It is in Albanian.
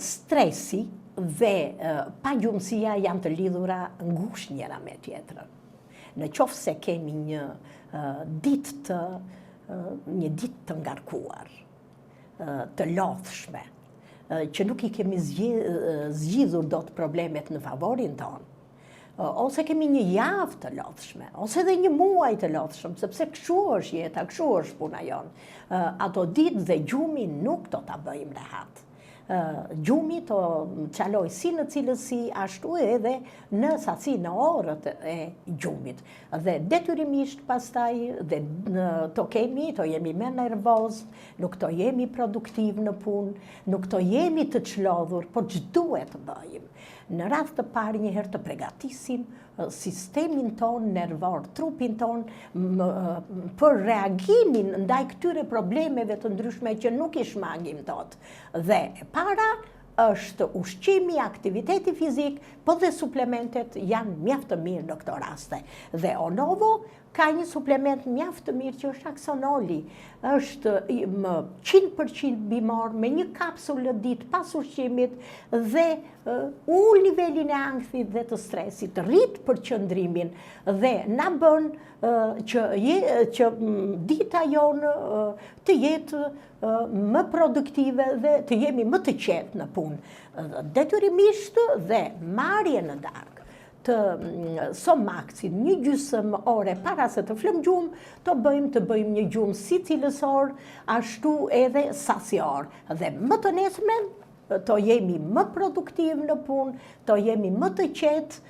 Stresi dhe pagjumësia janë të lidhura ngushtë njëra me tjetrën. Në qoftë se kemi një ditë të ngarkuar, të lodhshme, që nuk i kemi zgjidhur dot problemet në favorin tonë, ose kemi një javë të lodhshme, ose edhe një muaj të lodhshëm, sepse kështu është jeta, kështu është puna jonë. Ato ditë dhe gjumi nuk do ta bëjmë rehat. Gjumi të qaloj si në cilësi, ashtu edhe në sasi në orët e gjumit. Dhe detyrimisht pastaj, dhe të jemi me nervoz, nuk të jemi produktiv në punë, nuk të jemi të çlodhur, por që duhet të bëjmë. Në radhë të parë njëherë të përgatisim sistemin ton nervor, trupin ton, për reagimin ndaj këtyre problemeve të ndryshme që nuk i shmangim tot. Dhe para është ushqimi, aktiviteti fizik, po dhe suplementet janë mjaft të mirë në këto raste. Dhe Onovo ka një suplement mjaft të mirë që është aksonoli. Është 100% bimor me një kapsulë ditë pas ushqimit dhe ul nivelin e ankthit dhe të stresit, rrit përqëndrimin dhe na bën që dita jonë të jetë më produktive dhe të jemi më të qetë në punë. Detyrimisht dhe marrje në darkë të somaksit një gjysmë ore para se të flëm gjumë, të bëjmë një gjumë si cilësor, ashtu edhe sasior. Dhe më të nesërmen, të jemi më produktiv në punë, të jemi më të qetë,